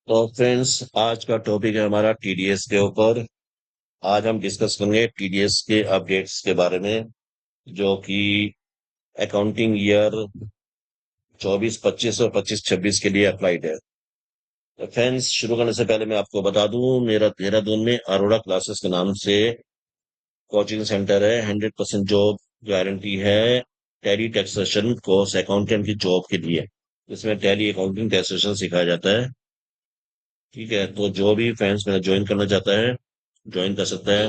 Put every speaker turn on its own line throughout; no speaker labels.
तो फ्रेंड्स, आज का टॉपिक है हमारा टीडीएस के ऊपर। आज हम डिस्कस करेंगे टीडीएस के अपडेट्स के बारे में, जो कि अकाउंटिंग ईयर 24-25 और 25-26 के लिए अप्लाइड है। तो फ्रेंड्स, शुरू करने से पहले मैं आपको बता दूं, मेरा देहरादून में अरोड़ा क्लासेस के नाम से कोचिंग सेंटर है। 100% जॉब गारंटी है। टैली टैक्सेशन कोर्स अकाउंटेंट की जॉब के लिए, इसमें टैली अकाउंटिंग टैक्सेशन सिखाया जाता है। ठीक है, तो जो भी फ्रेंड्स मेरा ज्वाइन करना चाहता है ज्वाइन कर सकता है।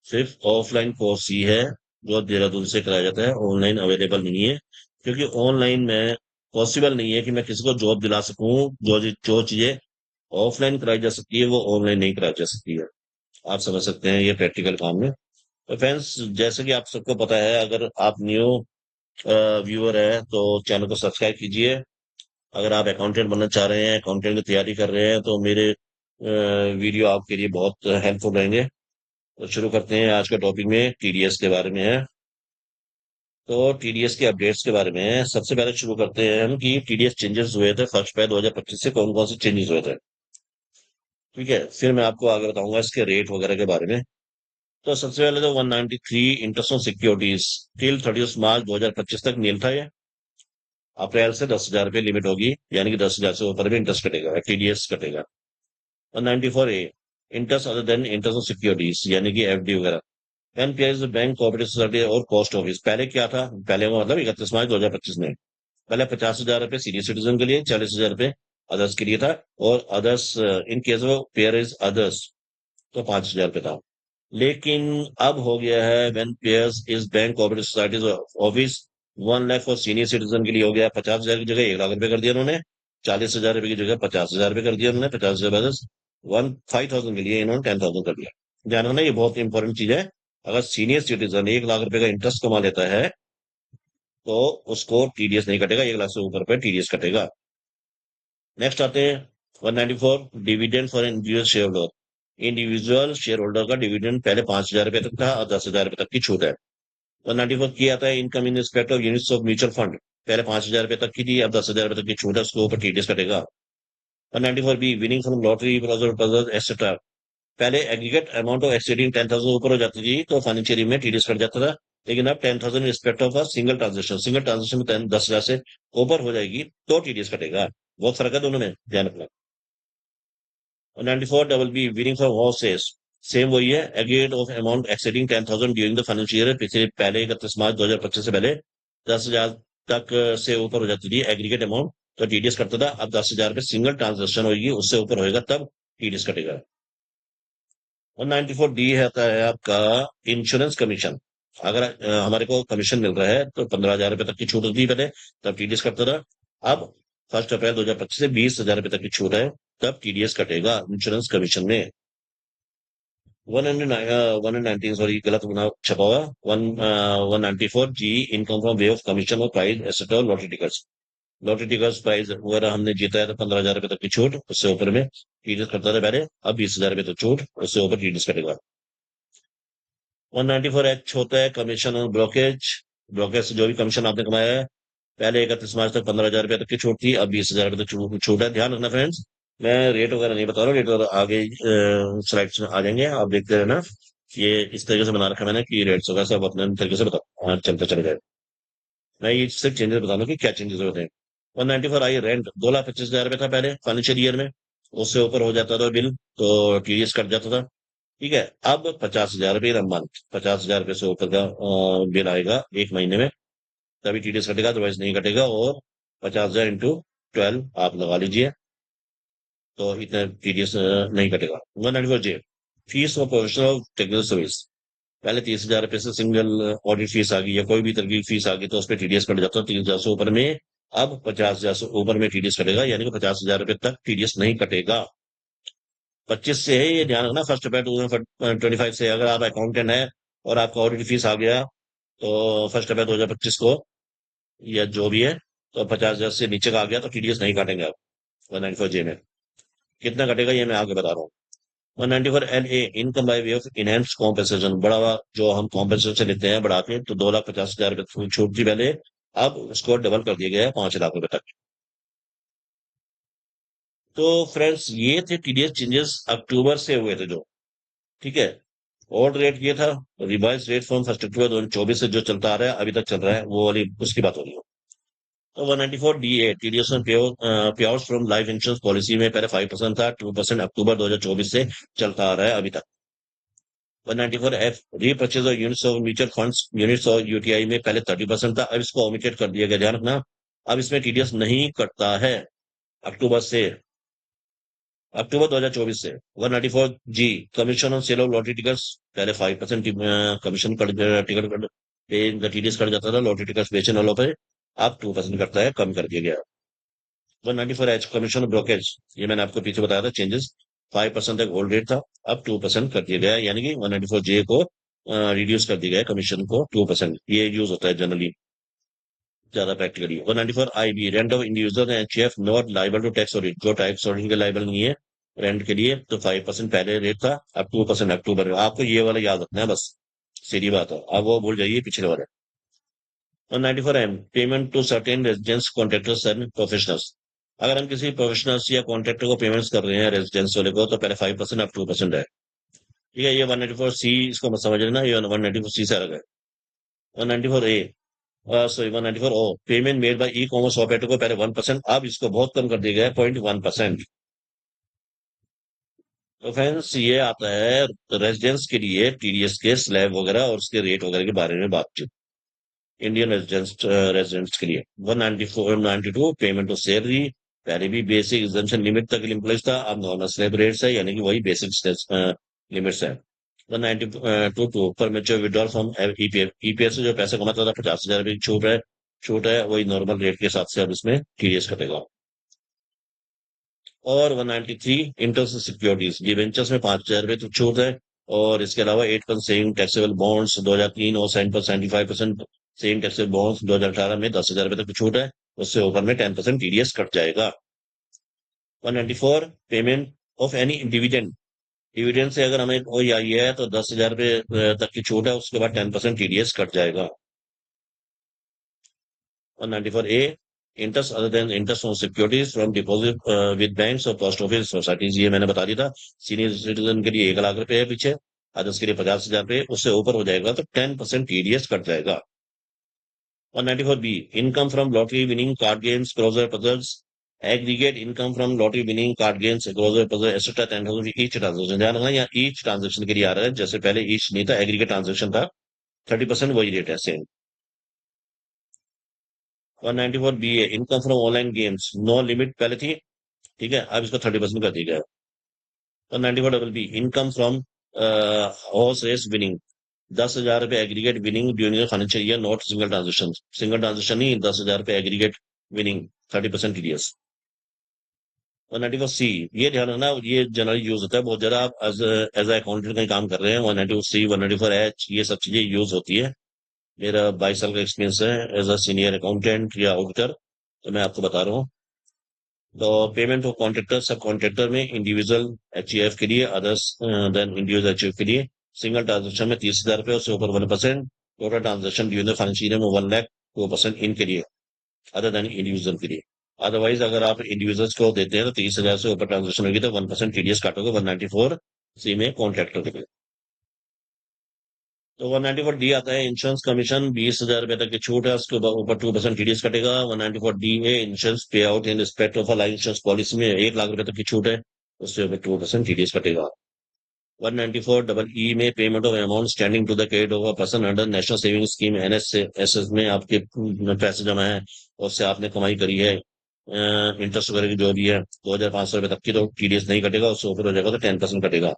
सिर्फ ऑफलाइन कोर्स ही है जो देहरादून से कराया जाता है, ऑनलाइन अवेलेबल नहीं है। क्योंकि ऑनलाइन में पॉसिबल नहीं है कि मैं किसी को जॉब दिला सकूं। जो जो चीजें ऑफलाइन कराई जा सकती है वो ऑनलाइन नहीं कराई जा सकती है। आप समझ सकते हैं, ये प्रैक्टिकल काम है। तो फ्रेंड्स, जैसे कि आप सबको पता है, अगर आप न्यू व्यूअर है तो चैनल को सब्सक्राइब कीजिए। अगर आप अकाउंटेंट बनना चाह रहे हैं, अकाउंटेंट की तैयारी कर रहे हैं, तो मेरे वीडियो आपके लिए बहुत हेल्पफुल रहेंगे। तो शुरू करते हैं। आज का टॉपिक में टीडीएस के बारे में है। तो टीडीएस के अपडेट्स के बारे में है। सबसे पहले शुरू करते हैं हम कि टीडीएस चेंजेस हुए थे 1 जुलाई 2025 से, कौन कौन से चेंजेस हुए थे। ठीक है, फिर मैं आपको आगे बताऊंगा इसके रेट वगैरह के बारे में। तो सबसे पहले तो 193 इंटरेस्ट ऑन सिक्योरिटीज टिल 31 मार्च 2025 तक नील था ये। अप्रैल से 10,000 रुपये लिमिट होगी, यानी कि 10,000 से ऊपर भी इंटरेस्ट कटेगा, टीडीएस कटेगा। 194A, interest other than interest on securities, यानी कि एफडी वगैरह। एनपीआई बैंक कोऑपरेटिव सोसाइटी और पोस्ट ऑफिस। पहले क्या था, पहले का मतलब 31 मार्च 2025 में पहले 50,000 रुपये सीनियर सिटीजन के लिए, 40,000 रुपये अदर्स के लिए था। और others, in case of pair is others, तो 5,000 रुपये था। लेकिन अब हो गया है, when pairs is bank cooperative societies office 1 lakh for senior citizen के लिए हो गया 50,000 की जगह 1 लाख रुपए कर दिया उन्होंने। 40,000 रुपये की जगह 50,000 रुपये कर दिया उन्होंने। 50,000 अदर्स 5,000 के लिए इन्होंने 10,000 कर दिया। ध्यान रखना, ये बहुत इंपॉर्टेंट चीज है। अगर सीनियर सिटीजन 1 लाख रुपए का इंटरेस्ट कमा लेता है तो उसको टीडीएस नहीं कटेगा, 1 लाख से ऊपर पे टीडीएस कटेगा। नेक्स्ट आते हैं 194, dividend for individual share holder. Individual share holder का डिविडेंड पहले 5,000 रुपये तक था, और 10,000 रुपये तक की छूट है। 194 की आता है income in respect of units of mutual fund. पहले 5,000 रुपये तक की थी, अब 10,000 रुपये तक की छूट है, उसके ऊपर टीडीएस कटेगा। 194 B, winning from lottery puzzle etcetera. पहले एग्रीगेट अमाउंट ऑफ एक्सीडिंग 10,000 ऊपर हो जाती थी तो फाइनेंशियल ईयर में टीडीएस कट जाता था। लेकिन अब 10,000 respect of a single transaction में 10,000 से ऊपर हो जाएगी तो टीडीएस कटेगा। बहुत फर्क है दोनों में, ध्यान रखना। 94 B, winning from horses. Same वही है, aggregate of amount exceeding 10,000 during the financial year. पिछले पहले 31 मार्च 2025 से पहले 10,000 तक से ऊपर हो जाती थी एग्रीगेट अमाउंट, तो टीडीएस कटता था। अब 10,000 पे सिंगल ट्रांजेक्शन होगी, उससे ऊपर होएगा तब टीडीएस कटेगा। 194 डी आता है आपका इंश्योरेंस कमीशन। अगर हमारे को कमीशन मिल रहा है तो 15,000 रुपए तक की छूट होती है पहले, तब टीडीएस कटता था। अब 1 अप्रैल 2025 से 20,000 रुपए तक की छूट है, तब टीडीएस कटेगा इंश्योरेंस कमीशन में। 119, सॉरी गलत बना छपा हुआ। 194 G, income from way of commission और prize asset, lottery tickets. Lottery tickets prize वगैरह हमने जीता है तो 15,000 रुपए तक की छूट, उससे ऊपर में टीडीएस कटता था पहले, अब 20,000 रुपए तक छूट, उससे ऊपर टीडीएस कटेगा। 194 एच होता है कमीशन और ब्रोकेज। ब्रोकेज से जो भी कमीशन आपने कमाया है, पहले 31 मार्च तक 15,000 रुपए तक की छूट थी, अब 20,000 रुपए तक छूट है। ध्यान रखना फ्रेंड्स, मैं रेट वगैरह नहीं बता रहा हूँ, रेट वगैरह आगे स्लाइड्स में आ जाएंगे, आप देखते रहना। ये इस तरीके से बना रखा है मैंने कि रेट्स वगैरह सब अपने तरीके से बता चलते चले जाए। मैं ये सिर्फ चेंजेस बता दूं कि क्या चेंजेस होते हैं। 194 आई, रेंट 2,25,000 रुपए था पहले फाइनेंशियल ईयर में, उससे ऊपर हो जाता था बिल तो टीडीएस कट जाता था। ठीक है, अब 50,000 रुपये मंथ, 50,000 रुपये से ऊपर का बिल आएगा एक महीने में, तभी टीडीएस कटेगा, अदरवाइज नहीं कटेगा। और 50,000 इंटू 12 आप लगा लीजिए, तो इतना टीडीएस नहीं कटेगा। 194 जे, फीस और प्रोफेशनल टेक्निकल सर्विस। पहले 30,000 रुपये से सिंगल ऑडिट फीस आ गई या कोई भी तरह की फीस आ गई तो उस पर टीडीएस कट जाता है 30,000 से ऊपर में। अब 50,000 से ऊपर में टीडीएस कटेगा, यानी कि 50,000 रुपये तक टीडीएस नहीं कटेगा। 25 से है, ये ध्यान रखना। 1 अप्रैल 2025 से अगर आप अकाउंटेंट है और आपका ऑडिट फीस आ गया तो 1 अप्रैल 2025 को, या जो भी है, तो 50,000 से नीचे का आ गया तो टीडीएस नहीं काटेंगे आप। 194 जे में कितना कटेगा ये मैं आगे बता रहा हूँ। 194 L A, income by way of enhance compensation. बड़ा हुआ जो हम कॉम्पेंसेशन लेते हैं बढ़ा के, तो 2,50,000 रुपये छूट थी पहले, अब उसको डबल कर दिया गया है 5 लाख रुपए तक। तो फ्रेंड्स ये थे टीडीएस चेंजेस अक्टूबर से हुए थे जो, ठीक है। ओल्ड रेट ये था, रिवाइज रेट फ्रॉम 1 अक्टूबर 2024 से जो चलता आ रहा है अभी तक चल रहा है, वो वाली उसकी बात हो रही है। तो 194 DA टीडीएस में पे out from life insurance policy में पहले 5% था, 2% अक्टूबर 2024 से चलता आ रहा है अभी तक। 194F repurchase of units of mutual funds units और यूटीआई में पहले 30% था, अब इसको ओमिटेड कर दिया गया, ध्यान रखना। अब इसमें टीडीएस नहीं कटता है अक्टूबर से, अक्टूबर 2024 से। 194G commission on sale of lottery tickets, पहले 5% कमीशन कट टिकट कट पे टीडीएस कट जाता था लॉटरी टिकट्स बेचने वालों पे, अब 2% कटता है, कम कर दिया गया। 194H कमीशन ऑफ ब्रोकेज, ये मैंने आपको पीछे बताया था चेंजेस, 5% तक ओल्ड रेट था, अब 2% कर दिया गया है, यानी कि 194J को रिड्यूस कर दिया गया है कमीशन को 2%, ये यूज होता है जनरली ज्यादा practically. 194IB rent of individual HF not liable to tax audit, जो टैक्स ऑडिट के लाइबल नहीं है रेंट के लिए, तो 5% पहले रेट था, अब 2% अक्टूबर में। आपको ये वाला याद रखना है बस, सीधी बात है, अब वो भूल जाइए पिछले वाले। 194M payment to certain residence contractors and professionals, अगर हम किसी प्रोफेशनल्स या कॉन्ट्रैक्टर को पेमेंट्स कर रहे हैं रेजिडेंस वाले को, तो पहले 5%, अब 2% है, ठीक है। ये 194C इसको मत समझ लेना, ये 194C से अलग है। 194A sorry 194O payment made by e commerce operator को पहले 1%, अब इसको बहुत कम कर दिया गया है 0.1%। तो फ्रेंड्स ये आता है रेजिडेंस के लिए टीडीएस के स्लैब वगैरह और उसके रेट वगैरह के बारे में बातचीत, इंडियन रेजिडेंट्स के लिए। 194 पेमेंट ऑफ सैलरी, पहले भी बेसिक एग्जम्पशन लिमिट तक इम्प्लॉइज था, अब नॉर्मल स्लैब रेट्स है, यानी कि वही बेसिक लिमिट्स है। 192 पर mature withdrawal from EPF, EPF से जो पैसा कमाता था 50,000 रुपये की छूट है, वही नॉर्मल रेट के हिसाब से अब इसमें टीडीएस कटेगा। और 193 इंटरेस्ट सिक्योरिटीज डिवेंचर्स में 5,000 रुपये तक छूट है, और इसके अलावा 8% सेविंग टैक्सेबल बॉन्ड्स 2003 और 75% सेविंग टैक्सेबल बॉन्ड्स 2018 में 10,000 रुपये तक छूट है, उससे ऊपर में 10% टीडीएस कट जाएगा। 194 payment of any dividend, dividend से अगर हमें कोई आई है तो 10,000 रुपये तक की छूट है, उसके बाद 10% टीडीएस कट जाएगा। 194A interest other than interest on securities from deposit with banks और पोस्ट ऑफिस सोसाइटीज, ये मैंने बता दिया था। सीनियर सिटीजन के लिए 1,00,000 रुपए है पीछे, अदर्स के लिए 50,000 रुपये, उससे ऊपर हो जाएगा तो 10% टीडीएस कट जाएगा। 194B income from lottery winning card games cruiser puzzles, aggregate income from lottery winning card games cruiser puzzle etcetera 10,000 each transaction, ध्यान रखना यहाँ ईच ट्रांजेक्शन के लिए आ रहा है, जैसे पहले ईच नहीं था, एग्रीगेट ट्रांजेक्शन था, 30% वही रेट है same. 194BA income from online games no limit पहले थी, ठीक है, अब इसको 30% कर दिया गया। 194BB income from horse race winning, 10,000 रुपये aggregate winning during financial year, not single transaction नहीं, 10,000 रुपये एग्रीगेट विनिंग, 30% टीडीएस। 194C ये ध्यान रखना, ये जनरली यूज होता है बहुत ज्यादा, आप एज अकाउंटेंट का काम कर रहे हैं, 194C 194H ये सब चीजें यूज होती है। मेरा 22 साल का एक्सपीरियंस है एज अ सीनियर अकाउंटेंट या ऑडिटर, तो मैं आपको बता रहा हूँ। तो पेमेंट ऑफ कॉन्ट्रेक्टर सब कॉन्ट्रेक्टर में इंडिविजुअल एचईएफ के लिए, अदर्स देन इंडिविजुअल एचईएफ के लिए सिंगल ट्रांजेक्शन में 30,000 रुपये, उससे ऊपर 1%, total transaction during financial year में 1,00,000, 2% इनके लिए, अदर देन इंडिविजुअल के लिए। अदरवाइज अगर आप इंडिविजुअल्स को देते हैं तो 30,000 से ऊपर ट्रांजेक्शन होगी तो 1% टीडीएस काटोगे 194C में कॉन्ट्रैक्टर के लिए। तो 194D आता है इंश्योरेंस कमीशन, 20,000 रुपये तक की छूट है, उसके ऊपर 2% टीडीएस कटेगा। 194DA इंश्योरेंस पे out in respect of life insurance policy में 1,00,000 रुपये तक की छूट है, उससे ऊपर 2% टीडीएस कटेगा। 194EE में payment of amount standing to the credit of a person under national saving scheme NSS में आपके पैसे जमा है, उससे आपने कमाई करी है, इंटरेस्ट वगैरह की जो भी है 2,500 रुपये तक की, तो टीडीएस नहीं कटेगा, उससे ऊपर हो जाएगा तो 10% कटेगा।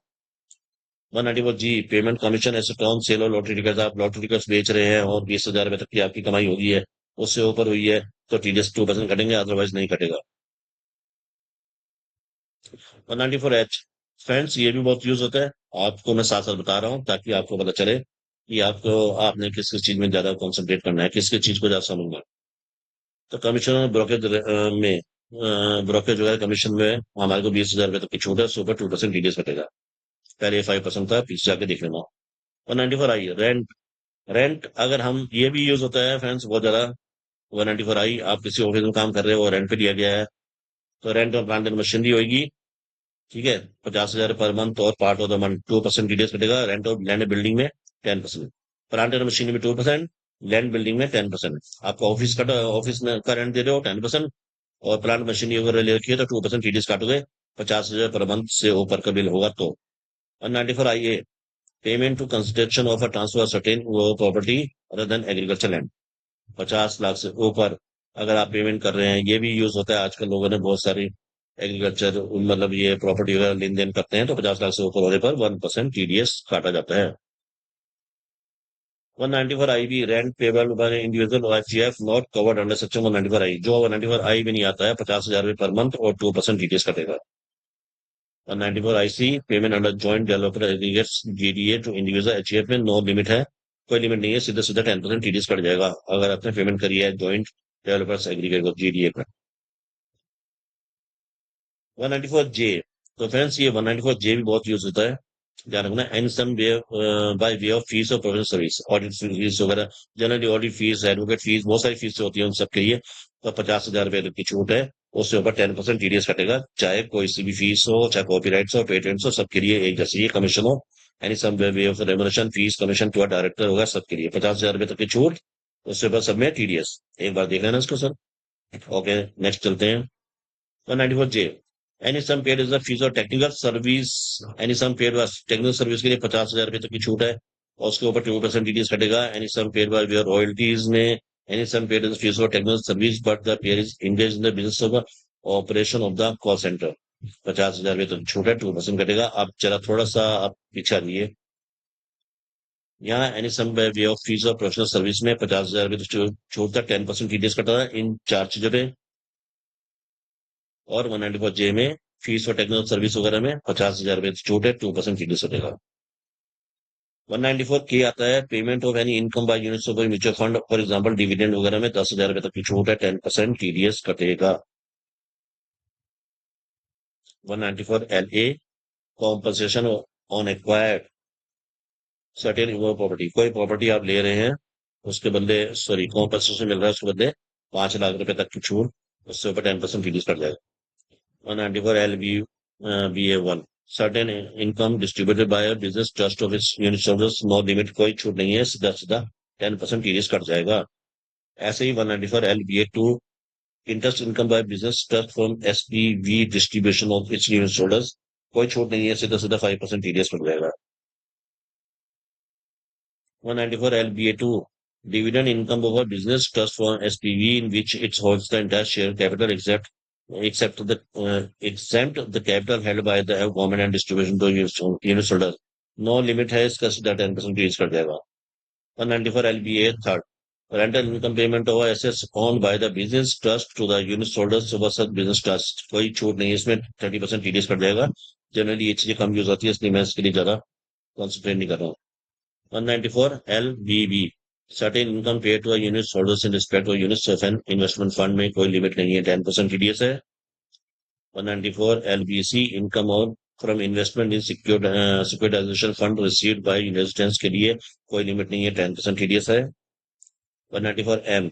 194G पेमेंट कमीशन ऐसे टर्न सेल और लॉटरी टिकट, आप लॉटरी टिकट बेच रहे हैं और 20,000 रुपये तक की आपकी कमाई होगी है, उससे ऊपर हुई है तो टीडीएस 2% कटेंगे, अदरवाइज नहीं कटेगा। 194H फ्रेंड्स ये भी बहुत यूज होता है, आपको मैं साथ साथ बता रहा हूँ ताकि आपको पता चले कि आपको आपने किस किस चीज में ज्यादा कॉन्सेंट्रेट करना है, किस किस चीज को ज्यादा समझना है। तो कमीशन ब्रोकेज में ब्रोकेज वगैरह कमीशन में हमारे को 20,000 रुपये तक की छूट है, उससे ऊपर 2% टीडीएस कटेगा, पहले 5% था, पीछे जाके देख लेना। 194 आई रेंट, रेंट अगर हम ये भी यूज होता है फ्रेंड्स बहुत ज्यादा। 194 आई आप किसी ऑफिस में काम कर रहे हो, रेंट पे दिया गया है, तो रेंट और प्लांट एंड मशीनरी होगी, ठीक है, 50,000 पर मंथ और part of the month 2% TDS कटेगा। रेंट और लैंड बिल्डिंग में 10%, प्लांट एंड मशीनरी में 2%, लैंड बिल्डिंग में 10%। आपका ऑफिस का ऑफिस में का रेंट दे रहे हो 10%, और प्लांट मशीनरी वगैरह ले रखी है तो 2% टीडीएस काटोगे। 50,000 पर मंथ से ऊपर का बिल होगा तो। 194 IA, payment to consideration of a transfer certain property other than agriculture land. 50 lakh से ऊपर अगर आप पेमेंट कर रहे हैं, ये भी यूज होता है आजकल, लोगों ने बहुत सारी एग्रीकल्चर मतलब ये प्रॉपर्टी वगैरह लेन देन करते हैं, तो 50 लाख से ऊपर होने पर 1% टीडीएस काटा जाता है। 194 IB, rent payable by individual HGF not covered under section 194 I. जो 194 आई में नहीं आता है, 50,000 पर मंथ और 2% टीडीएस कटेगा। 194 IC, payment under joint developer aggregates GDA to individual HGF में नो लिमिट है, कोई लिमिट नहीं है, सीधा सीधा 10% टीडीएस कट जाएगा अगर आपने पेमेंट करी है जॉइंट डेवलपर्स एग्रीगेट को, जीडीए पर। 194J, तो फ्रेंड्स ये 194J भी बहुत यूज होता है, ध्यान रखना। And sum way by way of fees और प्रोफेशनल सर्विस, ऑडिट फीस वगैरह, generally audit fees, advocate fees, बहुत सारी फीस होती है उन सबके लिए। तो 50,000 रुपए तक की छूट है, उससे ऊपर 10% टीडीएस कटेगा, चाहे कोई सी भी फीस हो, चाहे कॉपीराइट्स हो, पेटेंट्स हो, सबके लिए एक जैसी कमीशन हो। Any sum way of remuneration, fees, commission to director होगा, सबके लिए 50,000 रुपए तक की छूट, उससे ऊपर सब में टीडीएस। एक बार देख लेना इसको सर। ओके, नेक्स्ट चलते हैं। 194J, any sum paid is the fees और technical service, any sum paid technical service के लिए 50,000 रुपए तक की छूट है, और उसके ऊपर 2% टीडीएस कटेगा। Any sum paid by your royalties में, any sum paid is fees और technical service but the payer is engage in the business of operation of the call centre, 50,000 रुपए तक छूट है, 2% कटेगा। आप जरा थोड़ा सा आप पीछा दिए, यहाँ any sum way of fees और प्रोफेशनल सर्विस में 50,000 रुपए तक छूट था, 10% टीडीएस कटा है इन चार चीजों पे। और 194J में फीस और टेक्निकल सर्विस वगैरह में 50,000 रुपए छूट है, 2% टीडीएस कटेगा। 194K आता है, payment of any income by units of mutual fund, for example dividend वगैरह में 10,000 रुपए तक की छूट है, 10% टीडीएस कटेगा। 194LA, compensation on acquired certain property, कोई प्रॉपर्टी आप ले रहे हैं, उसके बदले सॉरी कॉम्पनसेशन मिल रहा है, उसके बदले 5 लाख रुपए तक की छूट, उससे ऊपर 10% टीडीएस कट जाएगा। 194LBA1, certain income distributed by a business trust of its unit holders, no limit, कोई छूट नहीं है, सीधा सीधा 10% टीडीएस कट जाएगा। ऐसे ही 194LBA2, interest income by business trust from SPV distribution of its unit holders, कोई छूट नहीं है, सीधा सीधा 5% टीडीएस कट जाएगा। 194LBA2, dividend income of a business trust from SPV in which it holds the entire share capital except the capital held by the government and distribution to unit holders, no limit है, इसका सीधा 10% reach कर जाएगा। 194LBA third, rental income payment over assets owned by the business trust to the unit holders सुबह सद business trust, कोई छूट नहीं है, इसमें 30% टीडीएस कट जाएगा। जनरली ये चीजें कम यूज होती है, इसलिए मैं इसके लिए ज्यादा कॉन्सेंट्रेट नहीं कर रहा हूँ। 194LBB, certain income paid to unit holders in respect to units of an investment fund में कोई लिमिट नहीं है, 10% टीडीएस है। 194LBC, इनकम और from investment in securitization fund received by residents के लिए कोई लिमिट नहीं है, 10% टीडीएस है। 194M,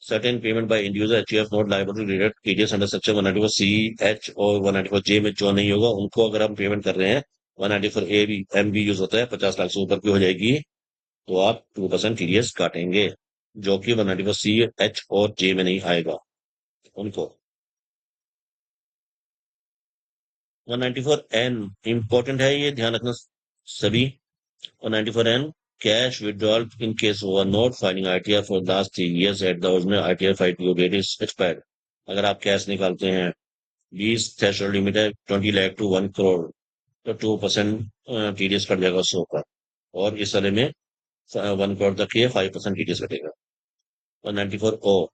certain payment by individual HUF not liable to deduct TDS under section 194C, H और 194J में जो नहीं होगा उनको अगर हम पेमेंट कर रहे हैं, 194A भी M भी यूज होता है, 50 लाख से ऊपर की हो जाएगी तो आप 2% टीडीएस काटेंगे, जो कि 194C, H और J में नहीं आएगा उनको। 194N इंपॉर्टेंट है, ये ध्यान रखना सभी। 194N, cash withdrawal in case over not filing ITR for last 3 years at the original ITR file to date is expired, अगर आप कैश निकालते हैं, 20 थ्रेशोल्ड लिमिट है 20 लाख टू 1 करोड़, तो 2% टीडीएस कट जाएगा उसके ऊपर, और इस वाले में 1 करोड़ तक ये 5% टीडीएस कटेगा। 194O,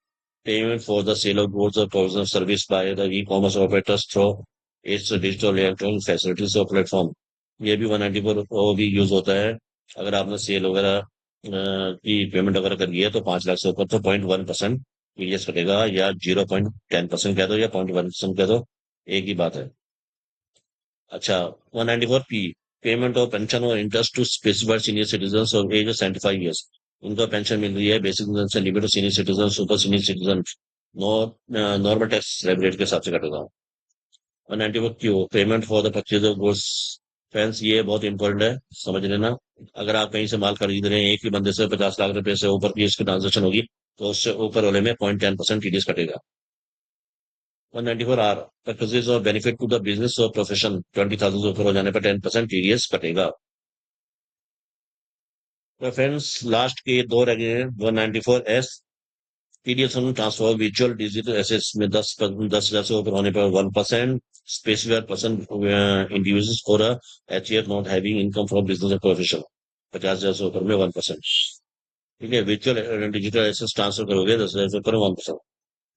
payment for the sale of goods और provision service by the e commerce operators through its digital electronic facilities और प्लेटफॉर्म, ये भी 194O भी यूज होता है। अगर आपने सेल वगैरह की पेमेंट वगैरह करी है तो 5 लाख से ऊपर तो 0.1% टीडीएस कटेगा, या 0.10% कह दो या 0.1% कह दो, एक ही बात है। अच्छा, 194P, पेमेंट ऑफ पेंशन और interest to specified senior citizen of age of 75 years, उनको पेंशन मिल रही है, बेसिक से limit senior citizen, super senior citizen normal tax rate के हिसाब से कटेगा। 194 Q payment for the purchase of goods. Friends ये बहुत इंपॉर्टेंट है, समझ लेना। अगर आप कहीं से माल खरीद रहे हैं, एक ही बंदे से 50 लाख रुपए से ऊपर की इसकी ट्रांजेक्शन होगी, तो उससे ऊपर वाले में 0.10% टीडीएस कटेगा। 194 आर परचेज और बेनिफिट टू द बिजनेस और प्रोफेशन, 20,000 से ऊपर हो जाने पर 10% टीडीएस कटेगा। तो फ्रेंड्स लास्ट के दो रह गए हैं। 194 S TDS on transfer virtual digital assets में 10,000 से ऊपर होने पर 1%। Specified person individuals for HEF not having income from business और प्रोफेशन, 50,000 से ऊपर में 1%। ठीक है, वर्चुअल डिजिटल एसेट्स ट्रांसफर करोगे 10,000 से ऊपर 1%।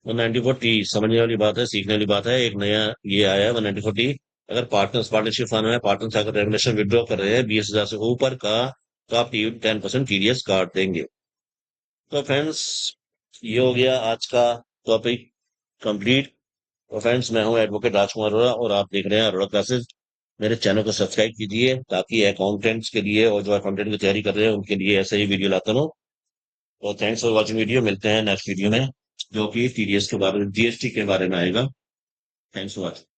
194 टी समझने वाली बात है, सीखने वाली बात है। एक नया ये आया है 194 टी। अगर पार्टनरशिप फर्म है, पार्टनर्स अगर रेगुलेशन विड्रॉ कर रहे हैं 20,000 से ऊपर का, तो आप 10% टीडीएस काट देंगे। तो फ्रेंड्स ये हो गया आज का टॉपिक कंप्लीट। तो फ्रेंड्स मैं हूं एडवोकेट राजकुमार अरोड़ा और आप देख रहे हैं अरोड़ा क्लासेस। मेरे चैनल को सब्सक्राइब कीजिए ताकि अकाउंटेंट्स के लिए और जो अकाउंटेंट की तैयारी कर रहे हैं उनके लिए ऐसे ही वीडियो लाता रहूं। तो थैंक्स फॉर वॉचिंग वीडियो, मिलते हैं नेक्स्ट वीडियो में जो कि टीडीएस के बारे में, जीएसटी के बारे में आएगा। Thanks for watching.